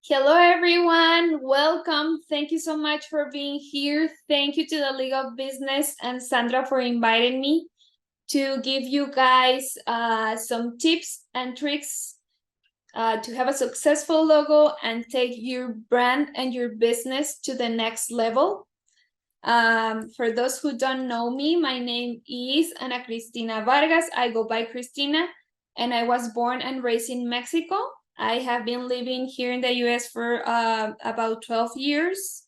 Hello, everyone. Welcome. Thank you so much for being here. Thank you to the League of Business and Sandra for inviting me to give you guys some tips and tricks to have a successful logo and take your brand and your business to the next level. For those who don't know me, my name is Ana Cristina Vargas. I go by Cristina, and I was born and raised in Mexico. I have been living here in the US for about 12 years.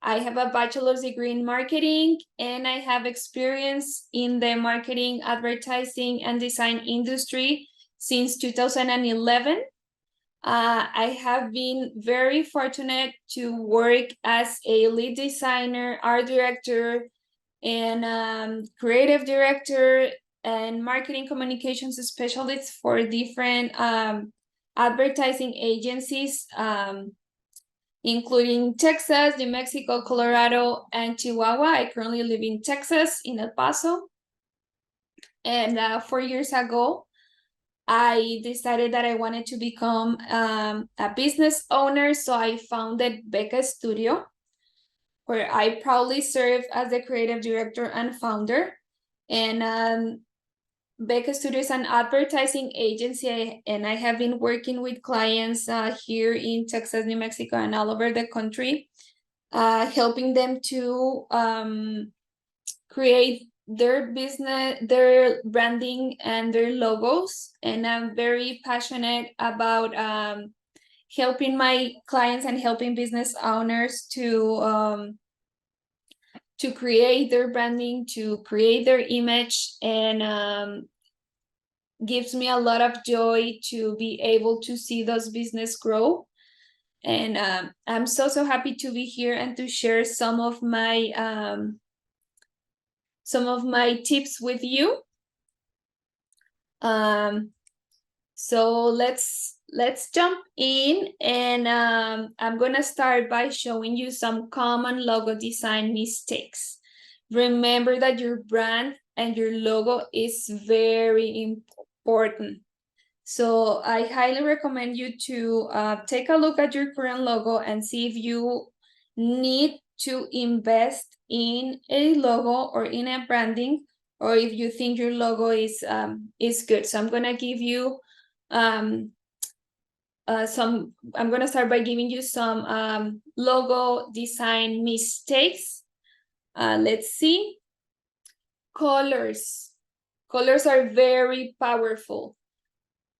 I have a bachelor's degree in marketing, and I have experience in the marketing, advertising, and design industry since 2011. I have been very fortunate to work as a lead designer, art director, and creative director and marketing communications specialist for different advertising agencies, including Texas, New Mexico, Colorado, and Chihuahua. I currently live in Texas, in El Paso. And 4 years ago, I decided that I wanted to become a business owner, so I founded Veka Studio, where I proudly serve as the creative director and founder. And Veka Studio is an advertising agency, and I have been working with clients here in Texas, New Mexico, and all over the country, helping them to create their business, their branding, and their logos. And I'm very passionate about helping my clients and helping business owners to create their branding, to create their image, and gives me a lot of joy to be able to see those business grow. And I'm so happy to be here and to share some of my tips with you. So let's jump in, and I'm gonna start by showing you some common logo design mistakes. Remember that your brand and your logo is very important. So I highly recommend you to take a look at your current logo and see if you need to invest in a logo or in a branding, or if you think your logo is good. So I'm gonna give you I'm gonna start by giving you some logo design mistakes. Let's see. Colors. Colors are very powerful.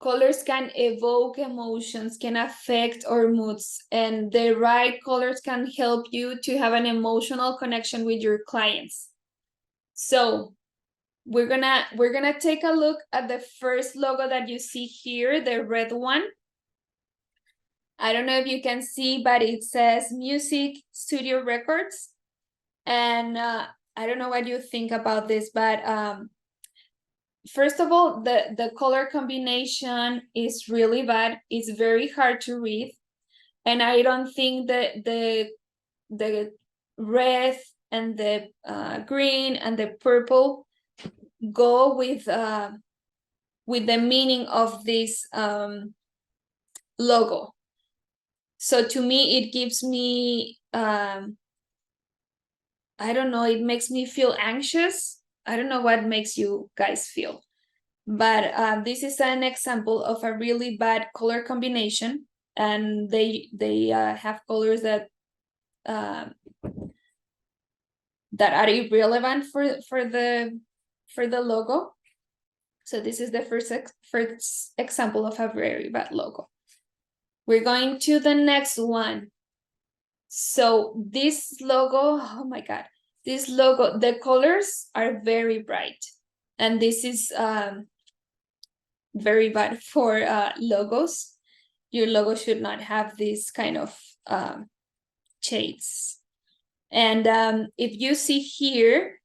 Colors can evoke emotions, can affect our moods, and the right colors can help you to have an emotional connection with your clients. So we're gonna take a look at the first logo that you see here, the red one. I don't know if you can see, but it says Music Studio Records. And I don't know what you think about this, but first of all, the color combination is really bad. It's very hard to read. And I don't think that the red and the green and the purple go with the meaning of this logo. So to me, it gives me, I don't know, it makes me feel anxious. I don't know what makes you guys feel. But this is an example of a really bad color combination. And they have colors that are irrelevant for the logo. So this is the first example of a very bad logo. We're going to the next one. So this logo, oh my God, this logo, the colors are very bright. And this is very bad for logos. Your logo should not have this kind of shades. And if you see here,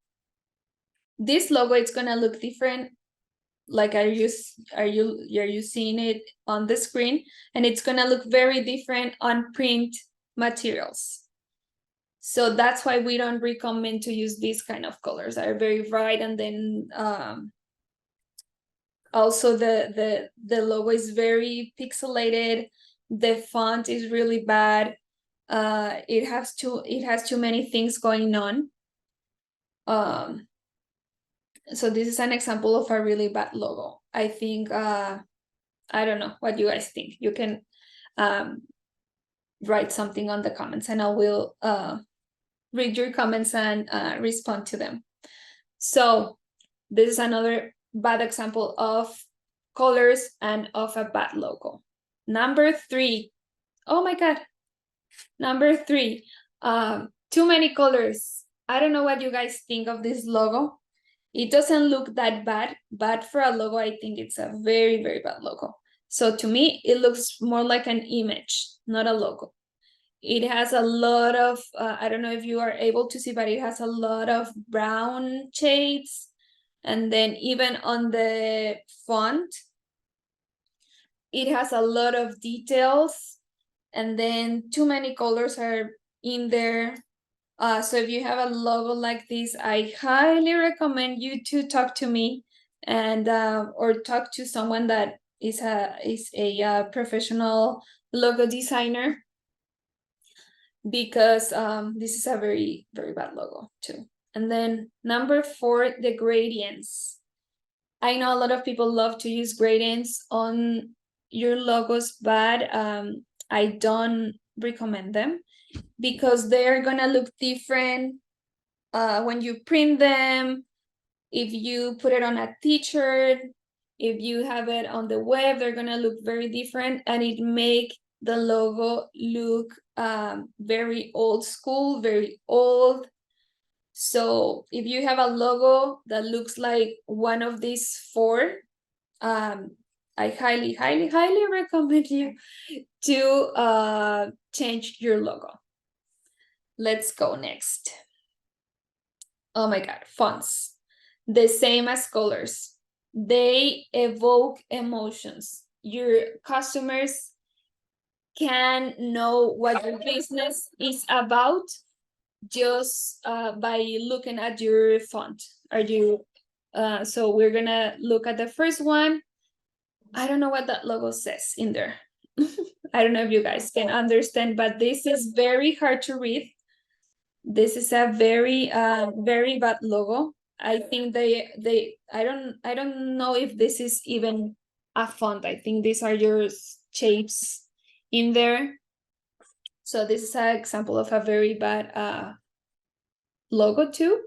this logo, it's gonna look different. Like, are you seeing it on the screen? And it's gonna look very different on print materials. So that's why we don't recommend to use these kind of colors. Are very bright, and then also the logo is very pixelated, the font is really bad. It has too many things going on. So this is an example of a really bad logo. I think I don't know what you guys think. You can write something on the comments, and I will read your comments and respond to them. So this is another bad example of colors and of a bad logo. Number 3. Oh my God. Number 3. Too many colors. I don't know what you guys think of this logo. It doesn't look that bad, but for a logo, I think it's a very, very bad logo. So to me, it looks more like an image, not a logo. It has a lot of, I don't know if you are able to see, but it has a lot of brown shades. And then even on the font, it has a lot of details. And then too many colors are in there. So if you have a logo like this, I highly recommend you to talk to me and or talk to someone that is a professional logo designer, because this is a very, very bad logo too. And then number 4, the gradients. I know a lot of people love to use gradients on your logos, but I don't recommend them, because they're gonna look different when you print them. If you put it on a t-shirt, if you have it on the web, they're gonna look very different, and it make the logo look very old school, very old. So if you have a logo that looks like one of these 4, I highly, highly, highly recommend you to change your logo. Let's go next. Oh my God, fonts. The same as colors. They evoke emotions. Your customers can know what your business is about just by looking at your font. So we're gonna look at the first one. I don't know what that logo says in there. I don't know if you guys can understand, but this is very hard to read. This is a very very bad logo. I think I don't know if this is even a font. I think these are your shapes in there. So this is an example of a very bad logo too.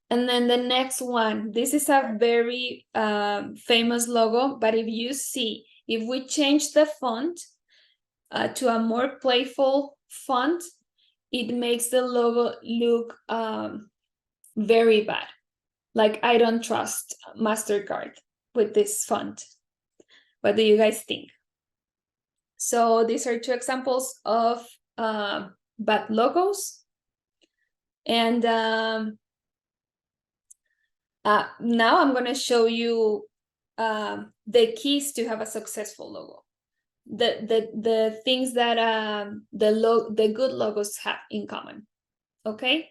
And then the next one, this is a very famous logo, but if you see, if we change the font to a more playful font, it makes the logo look very bad. Like, I don't trust MasterCard with this font. What do you guys think? So these are 2 examples of bad logos. And now I'm going to show you the keys to have a successful logo. The things that the good logos have in common. Okay,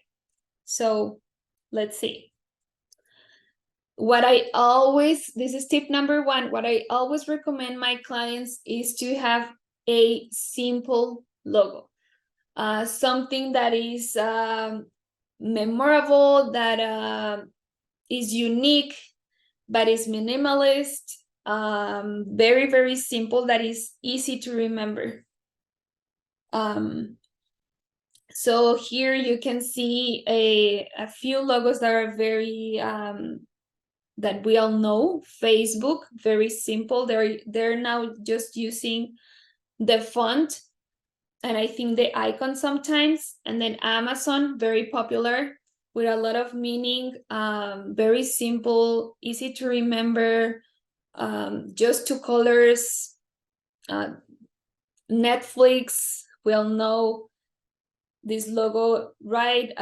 so let's see. This is tip number 1. What I always recommend my clients is to have a simple logo, something that is memorable, that is unique, but is minimalist, very, very simple, that is easy to remember. So here you can see a few logos that are very that we all know. Facebook, very simple. They're now just using the font and I think the icon sometimes. And then Amazon, very popular with a lot of meaning, very simple, easy to remember, just 2 colors. Netflix, we all know this logo, right?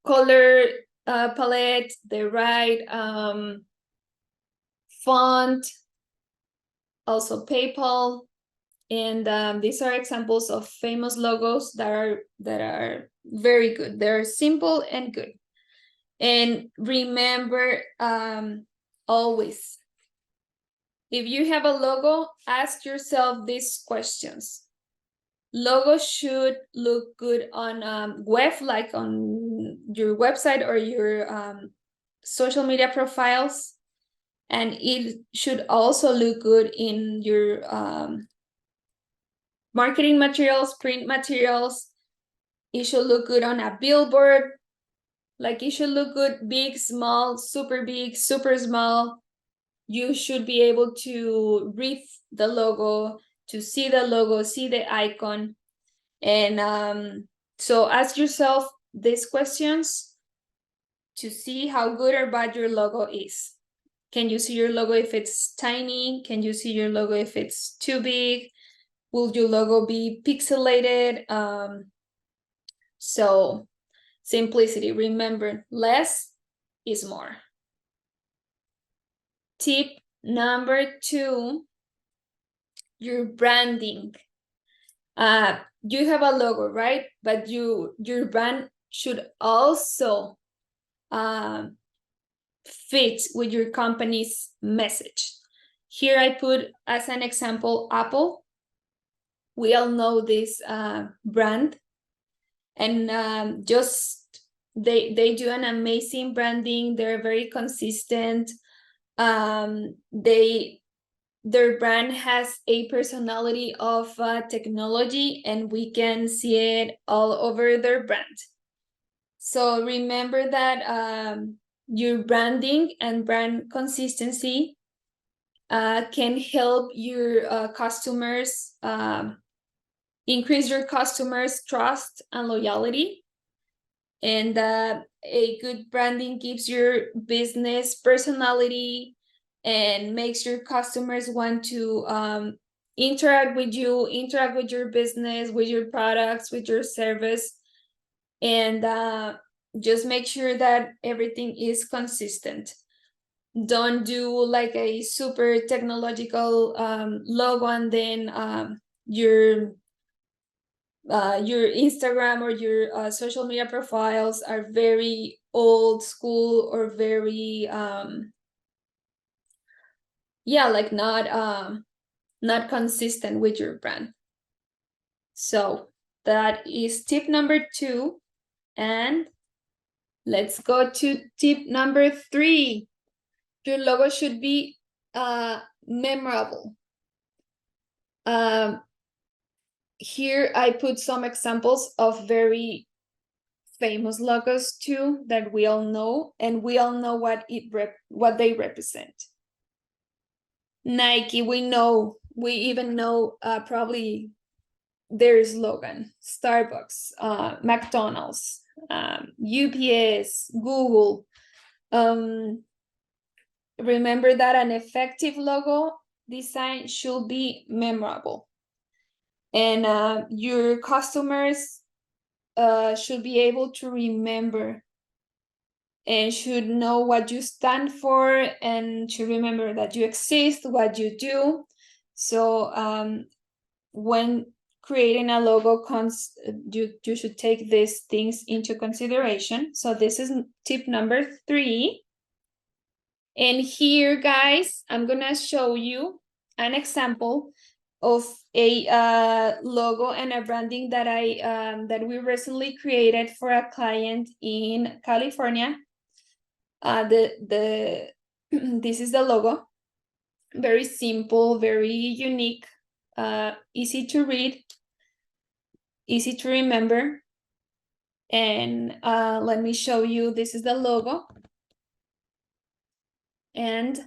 Color palette, the right font, also PayPal. And these are examples of famous logos that are very good. They're simple and good. And remember, always, If you have a logo, ask yourself these questions. Logo should look good on web, like on your website or your social media profiles. And it should also look good in your marketing materials, print materials. It should look good on a billboard. Like it should look good, big, small, super big, super small. You should be able to read the logo, to see the logo, see the icon. And so ask yourself these questions to see how good or bad your logo is. Can you see your logo if it's tiny? Can you see your logo if it's too big? Will your logo be pixelated? So simplicity, remember, less is more. Tip number 2, your branding. You have a logo, right? But your brand should also fit with your company's message. Here I put as an example Apple. We all know this brand, and just they do an amazing branding. They're very consistent. Their brand has a personality of technology, and we can see it all over their brand. So remember that your branding and brand consistency can help your customers increase your customers' trust and loyalty. And a good branding gives your business personality and makes your customers want to interact with you, interact with your business, with your products, with your service. And just make sure that everything is consistent. Don't do like a super technological logo and then your Instagram or your social media profiles are very old school or very like not consistent with your brand. So that is tip number 2. And let's go to tip number 3. Your logo should be memorable. Here I put some examples of very famous logos too that we all know, and we all know what they represent. Nike, we even know probably their slogan. Starbucks, McDonald's, UPS, Google. Remember that an effective logo design should be memorable, and your customers should be able to remember and should know what you stand for, and to remember that you exist, what you do. So when creating a logo, you should take these things into consideration. So this is tip number 3. And here, guys, I'm gonna show you an example of a logo and a branding that that we recently created for a client in California. This is the logo. Very simple, very unique, easy to read, easy to remember. And let me show you. This is the logo. And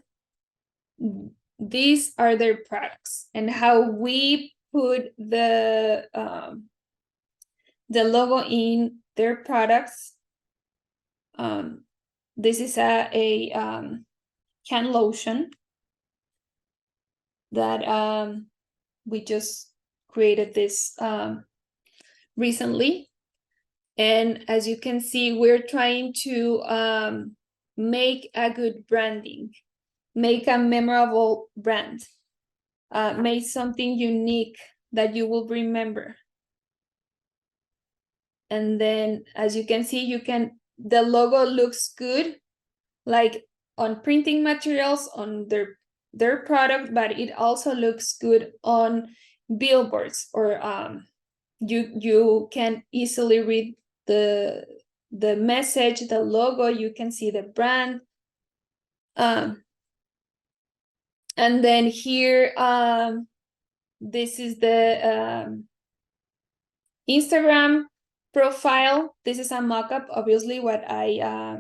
these are their products, and how we put the logo in their products. This is a hand lotion that we just created this recently. And as you can see, we're trying to make a good branding, make a memorable brand, make something unique that you will remember. And then, as you can see, the logo looks good, like on printing materials, on their their product, but it also looks good on billboards, or you can easily read the message, the logo, you can see the brand. And then here, this is the Instagram profile. This is a mock-up, obviously, what I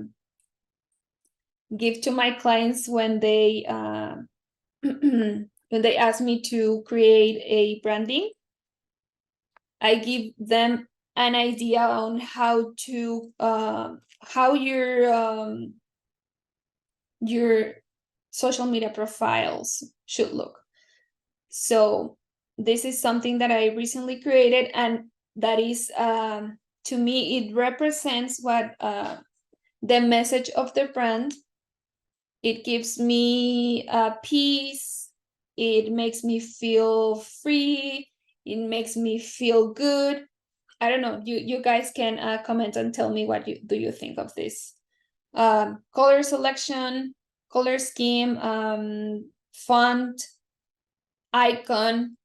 give to my clients when they when they ask me to create a branding. I give them an idea on how to how your social media profiles should look. So this is something that I recently created, and that is, to me, it represents what the message of the brand. It gives me peace. It makes me feel free. It makes me feel good. I don't know. You guys can comment and tell me what you think of this. Color selection, color scheme, font, icon.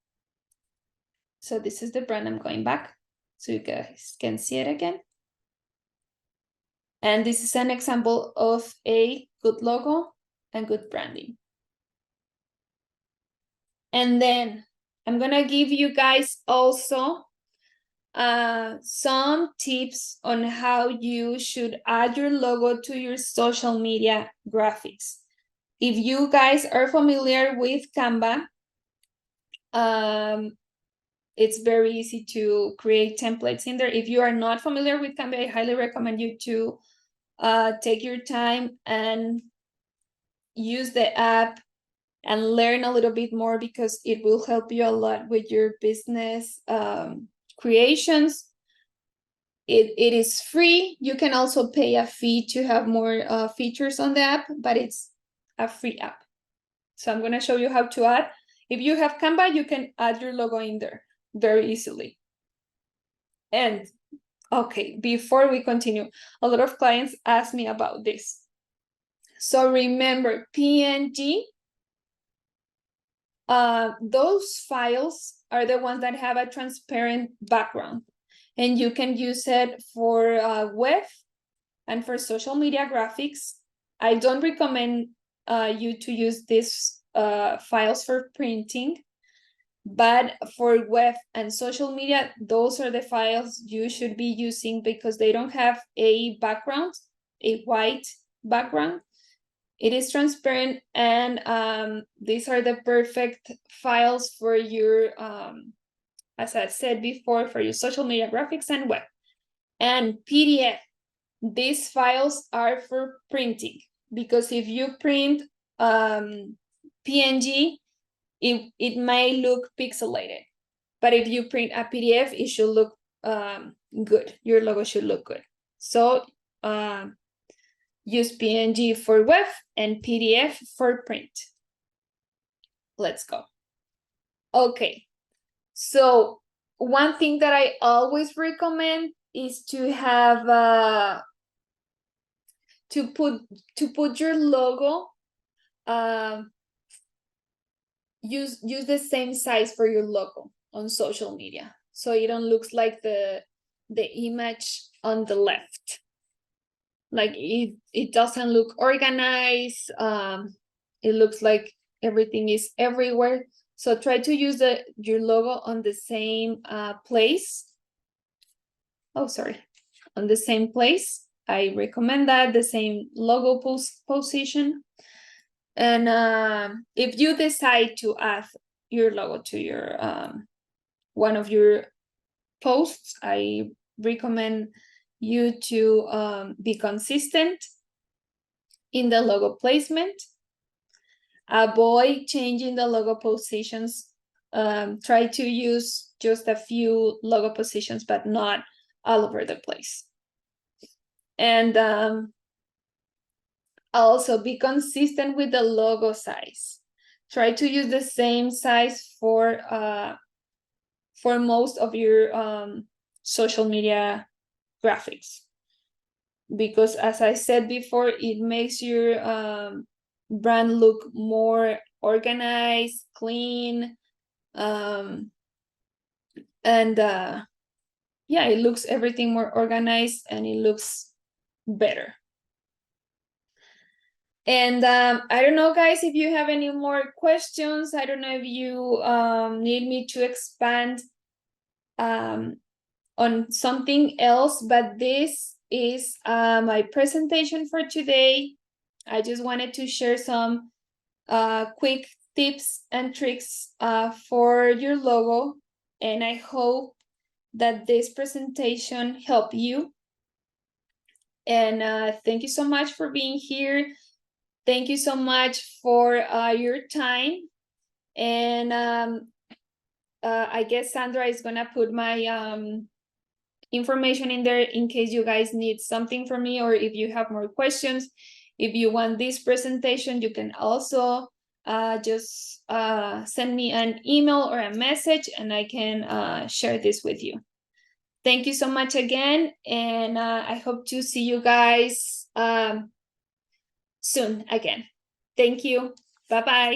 So this is the brand. I'm going back so you guys can see it again. And this is an example of a good logo and good branding. And then I'm gonna give you guys also some tips on how you should add your logo to your social media graphics. If you guys are familiar with Canva, it's very easy to create templates in there. If you are not familiar with Canva, I highly recommend you to take your time and use the app and learn a little bit more, because it will help you a lot with your business creations. It is free. You can also pay a fee to have more features on the app, but it's a free app. So I'm going to show you how to add. If you have Canva, you can add your logo in there very easily. And okay, before we continue, a lot of clients ask me about this. So remember, PNG, those files are the ones that have a transparent background, and you can use it for web and for social media graphics. I don't recommend you to use these files for printing, but for web and social media, those are the files you should be using, because they don't have a background, a white background. It is transparent, and these are the perfect files for your, as I said before, for your social media graphics and web. And PDF, these files are for printing, because if you print PNG, it may look pixelated, but if you print a PDF, it should look good. Your logo should look good. So use PNG for web and PDF for print. Let's go. Okay, so one thing that I always recommend is to have to put your logo, use the same size for your logo on social media, so it don't looks like the image on the left. Like it doesn't look organized. It looks like everything is everywhere. So try to use your logo on the same place. Oh, sorry, on the same place. I recommend that, the same logo position. And if you decide to add your logo to your one of your posts, I recommend you to be consistent in the logo placement. Avoid changing the logo positions. Try to use just a few logo positions, but not all over the place. And also be consistent with the logo size. Try to use the same size for most of your social media graphics, because as I said before, it makes your brand look more organized, clean, and yeah, it looks everything more organized and it looks better. And I don't know, guys, if you have any more questions. I don't know if you need me to expand on something else, but this is my presentation for today. I just wanted to share some quick tips and tricks for your logo, and I hope that this presentation helped you. And thank you so much for being here. Thank you so much for your time. And I guess Sandra is gonna put my information in there in case you guys need something from me, or if you have more questions. If you want this presentation, you can also just send me an email or a message and I can share this with you. Thank you so much again, and I hope to see you guys soon again. Thank you. Bye-bye.